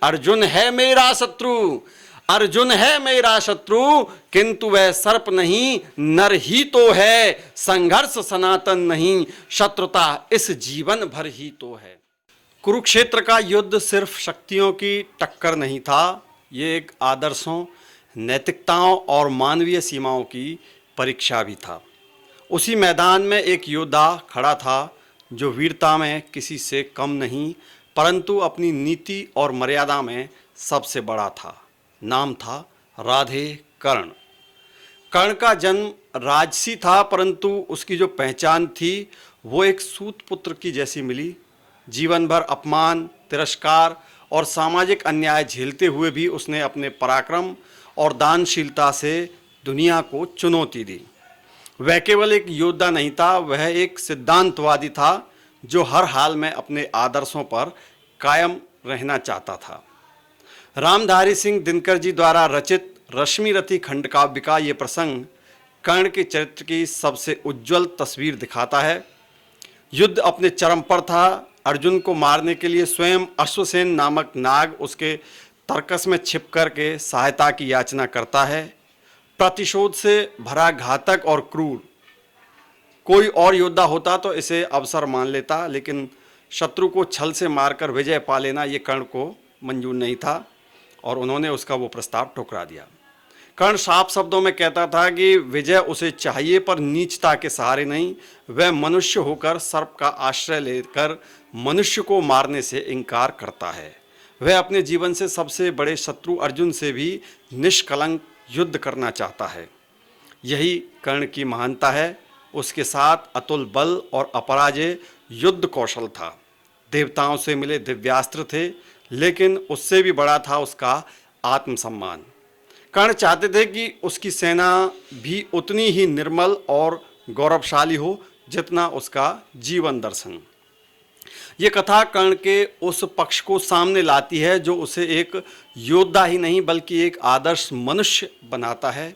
अर्जुन है मेरा शत्रु, अर्जुन है मेरा शत्रु, किंतु वह सर्प नहीं नर ही तो है। संघर्ष सनातन नहीं, शत्रुता इस जीवन भर ही तो है। कुरुक्षेत्र का युद्ध सिर्फ शक्तियों की टक्कर नहीं था, ये एक आदर्शों, नैतिकताओं और मानवीय सीमाओं की परीक्षा भी था। उसी मैदान में एक योद्धा खड़ा था जो वीरता में किसी से कम नहीं, परंतु अपनी नीति और मर्यादा में सबसे बड़ा था। नाम था राधे कर्ण। कर्ण का जन्म राजसी था, परंतु उसकी जो पहचान थी वो एक सूत पुत्र की जैसी मिली। जीवन भर अपमान, तिरस्कार और सामाजिक अन्याय झेलते हुए भी उसने अपने पराक्रम और दानशीलता से दुनिया को चुनौती दी। वह केवल एक योद्धा नहीं था, वह एक सिद्धांतवादी था जो हर हाल में अपने आदर्शों पर कायम रहना चाहता था। रामधारी सिंह दिनकर जी द्वारा रचित रश्मिरथी खंड काव्य का ये प्रसंग कर्ण के चरित्र की सबसे उज्जवल तस्वीर दिखाता है। युद्ध अपने चरम पर था। अर्जुन को मारने के लिए स्वयं अश्वसेन नामक नाग उसके तरकस में छिप कर के सहायता की याचना करता है। प्रतिशोध से भरा घातक और क्रूर कोई और योद्धा होता तो इसे अवसर मान लेता, लेकिन शत्रु को छल से मारकर विजय पा लेना ये कर्ण को मंजूर नहीं था और उन्होंने उसका वो प्रस्ताव ठुकरा दिया। कर्ण साफ शब्दों में कहता था कि विजय उसे चाहिए, पर नीचता के सहारे नहीं। वह मनुष्य होकर सर्प का आश्रय लेकर मनुष्य को मारने से इनकार करता है। वह अपने जीवन से सबसे बड़े शत्रु अर्जुन से भी निष्कलंक युद्ध करना चाहता है। यही कर्ण की महानता है। उसके साथ अतुल बल और अपराजय युद्ध कौशल था। देवताओं से मिले दिव्यास्त्र थे, लेकिन उससे भी बड़ा था उसका आत्मसम्मान। कर्ण चाहते थे कि उसकी सेना भी उतनी ही निर्मल और गौरवशाली हो जितना उसका जीवन दर्शन। ये कथा कर्ण के उस पक्ष को सामने लाती है जो उसे एक योद्धा ही नहीं बल्कि एक आदर्श मनुष्य बनाता है।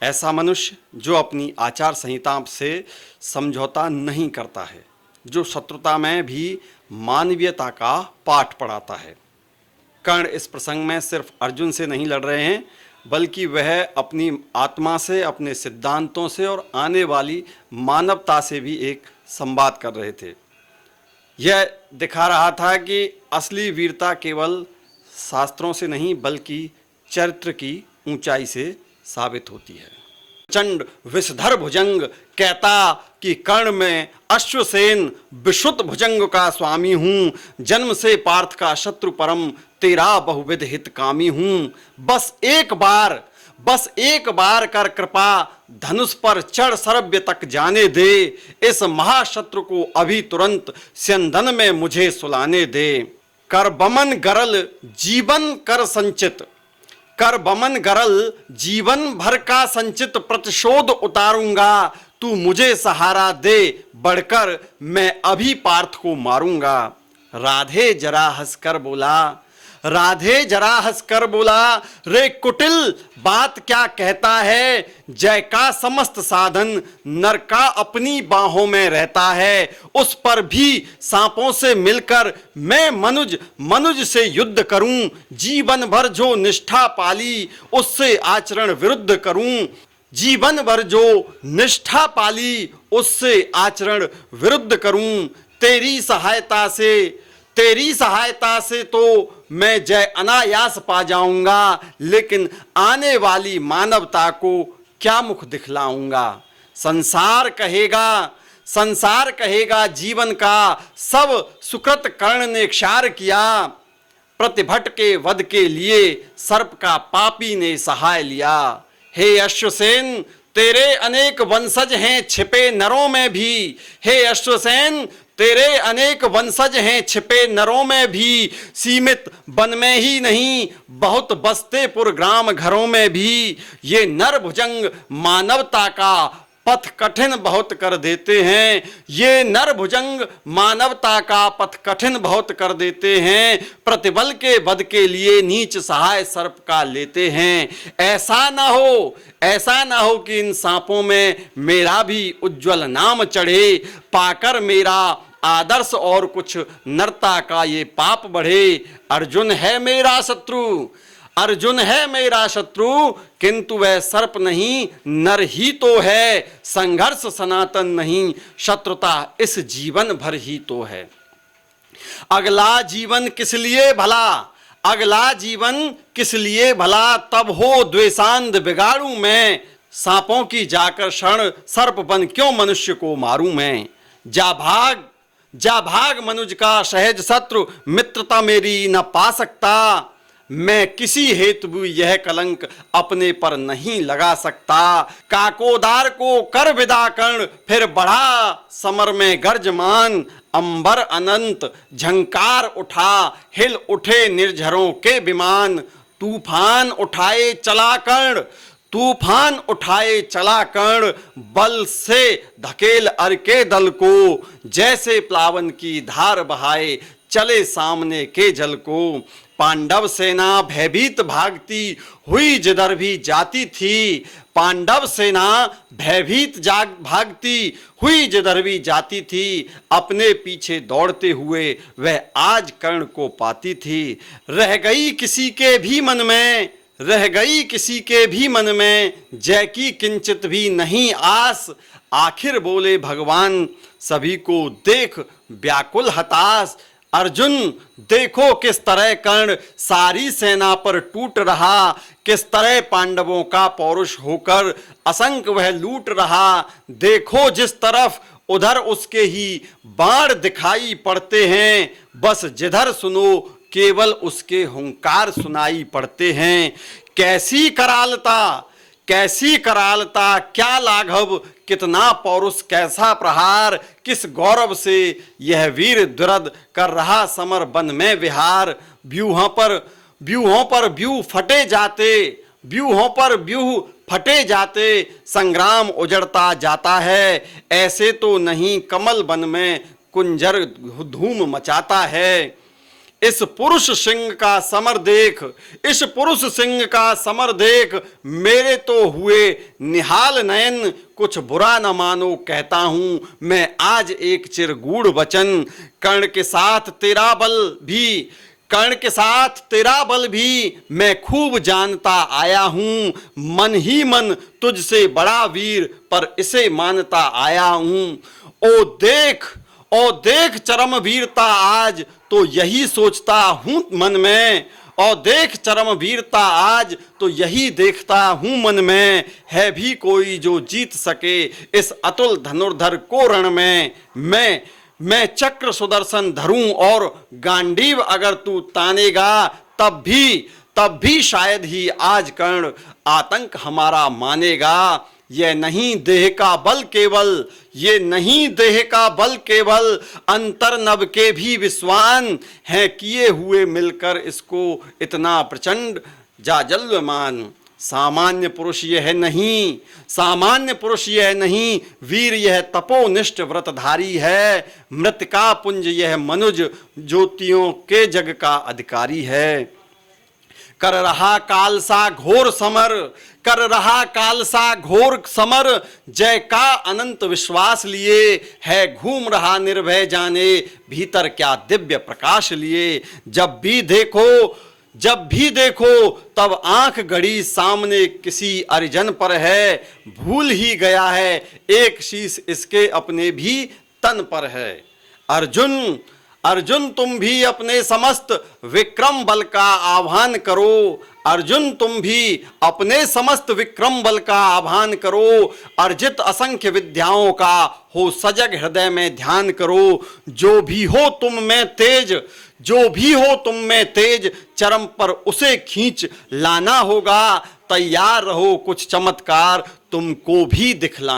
ऐसा मनुष्य जो अपनी आचार संहिता से समझौता नहीं करता है, जो शत्रुता में भी मानवीयता का पाठ पढ़ाता है। कर्ण इस प्रसंग में सिर्फ अर्जुन से नहीं लड़ रहे हैं, बल्कि वह अपनी आत्मा से, अपने सिद्धांतों से और आने वाली मानवता से भी एक संवाद कर रहे थे। यह दिखा रहा था कि असली वीरता केवल शास्त्रों से नहीं बल्कि चरित्र की ऊंचाई से साबित होती है। चंड विषधर भुजंग कहता कि कर्ण में अश्वसेन विशुद्ध भुजंग का स्वामी हूँ। जन्म से पार्थ का शत्रु परम, तेरा बहुविध हितकामी हूँ। बस एक बार कर कृपा, धनुष पर चढ़ सरव्य तक जाने दे। इस महाशत्रु को अभी तुरंत स्यंदन में मुझे सुलाने दे। कर बमन गरल जीवन कर संचित, कर बमन गरल जीवन भर का संचित प्रतिशोध उतारूंगा। तू मुझे सहारा दे, बढ़कर मैं अभी पार्थ को मारूंगा। राधे जरा हंसकर बोला, राधे जरा हंसकर बोला, रे कुटिल बात क्या कहता है। जय का समस्त साधन नर का अपनी बाहों में रहता है। उस पर भी सांपों से मिलकर मैं मनुज से युद्ध करूं। जीवन भर जो निष्ठा पाली उससे आचरण विरुद्ध करूं। जीवन भर जो निष्ठा पाली उससे आचरण विरुद्ध करूं। तेरी सहायता से तो मैं जय अनायास पा जाऊंगा, लेकिन आने वाली मानवता को क्या मुख दिखलाऊंगा। संसार कहेगा जीवन का सब सुकृत कर्ण ने क्षार किया। प्रतिभट के वध के लिए सर्प का पापी ने सहाय लिया। हे अश्वसेन तेरे अनेक वंशज हैं छिपे नरों में भी। हे अश्वसेन तेरे अनेक वंशज हैं छिपे नरों में भी। सीमित वन में ही नहीं बहुत बसते पुरग्राम घरों में भी। ये नर भुजंग मानवता का पथ कठिन बहुत कर देते हैं। ये नर भुजंग मानवता का पथ कठिन बहुत कर देते हैं। प्रतिबल के वध के लिए नीच सहाय सर्प का लेते हैं। ऐसा ना हो कि इन सांपों में मेरा भी उज्जवल नाम चढ़े। पाकर मेरा आदर्श और कुछ नरता का ये पाप बढ़े। अर्जुन है मेरा शत्रु, अर्जुन है मेरा शत्रु, किंतु वह सर्प नहीं नर ही तो है। संघर्ष सनातन नहीं, शत्रुता इस जीवन भर ही तो है। अगला जीवन किस लिए भला, अगला जीवन किस लिए भला, तब हो द्वेषांध बिगाड़ू मैं। सांपों की जाकर शरण, सर्प बन क्यों मनुष्य को मारूं मैं। जा भाग, जा भाग मनुज का सहज शत्रु, मित्रता मेरी न पा सकता। मैं किसी हेतु भी यह कलंक अपने पर नहीं लगा सकता। काकोदार को कर विदा कर्ण, फिर बढ़ा समर में गर्जमान। अंबर अनंत झंकार उठा, हिल उठे निर्झरों के विमान। तूफान उठाए चला कर्ण, तूफान उठाए चला कर्ण, बल से धकेल अर के दल को। जैसे प्लावन की धार बहाए चले सामने के जल को। पांडव सेना भयभीत भागती हुई जिधर भी जाती थी। पांडव सेना भयभीत भागती हुई जिधर भी जाती थी। अपने पीछे दौड़ते हुए वह आज कर्ण को पाती थी। रह गई किसी के भी मन में, रह गई किसी के भी मन में, जय की किंचित भी नहीं आस। आखिर बोले भगवान सभी को देख व्याकुल हताश। अर्जुन देखो किस तरह कर्ण सारी सेना पर टूट रहा। किस तरह पांडवों का पौरुष होकर असंख्य वह लूट रहा। देखो जिस तरफ उधर उसके ही बाण दिखाई पड़ते हैं। बस जिधर सुनो केवल उसके हुंकार सुनाई पड़ते हैं। कैसी करालता, कैसी करालता, क्या लाघव, कितना पौरुष, कैसा प्रहार। किस गौरव से यह वीर द्रुरद कर रहा समर वन में विहार। व्यूहों पर व्यूह फटे जाते, व्यूहों पर व्यूह फटे जाते, संग्राम उजड़ता जाता है। ऐसे तो नहीं कमल वन में कुंजर धूम मचाता है। इस पुरुष सिंह का समर देख, इस पुरुष सिंह का समर देख, मेरे तो हुए निहाल नयन। कुछ बुरा न मानो कहता हूं मैं आज एक चिरगूढ़ वचन। कर्ण के साथ तेरा बल भी, कर्ण के साथ तेरा बल भी मैं खूब जानता आया हूं। मन ही मन तुझसे बड़ा वीर पर इसे मानता आया हूं। ओ देख चरम वीरता आज, तो यही सोचता हूं मन में। और देख चरम वीरता आज, तो यही देखता हूं मन में। है भी कोई जो जीत सके इस अतुल धनुर्धर को रण में। मैं चक्र सुदर्शन धरूं और गांडीव अगर तू तानेगा, तब भी शायद ही आज कर्ण आतंक हमारा मानेगा। यह नहीं देह का बल केवल, ये नहीं देह का बल केवल, अंतर नभ के भी विश्वान हैं किए हुए मिलकर इसको इतना प्रचंड जाजल्यमान। सामान्य पुरुष यह नहीं, सामान्य पुरुष यह नहीं, वीर यह तपोनिष्ठ व्रतधारी है। मृतिका पुंज यह मनुज ज्योतियों के जग का अधिकारी है। कर रहा काल सा घोर समर, कर रहा काल सा घोर समर, जय का अनंत विश्वास लिए है घूम रहा निर्भय जाने भीतर क्या दिव्य प्रकाश लिए। जब भी देखो तब आंख गड़ी सामने किसी अरिजन पर है। भूल ही गया है एक शीश इसके अपने भी तन पर है। अर्जुन तुम भी अपने समस्त विक्रम बल का आह्वान करो। अर्जुन तुम भी अपने समस्त विक्रम बल का आह्वान करो। अर्जित असंख्य विद्याओं का हो सजग हृदय में ध्यान करो। जो भी हो तुम में तेज, जो भी हो तुम में तेज, चरम पर उसे खींच लाना होगा। तैयार रहो कुछ चमत्कार तुमको भी दिखला।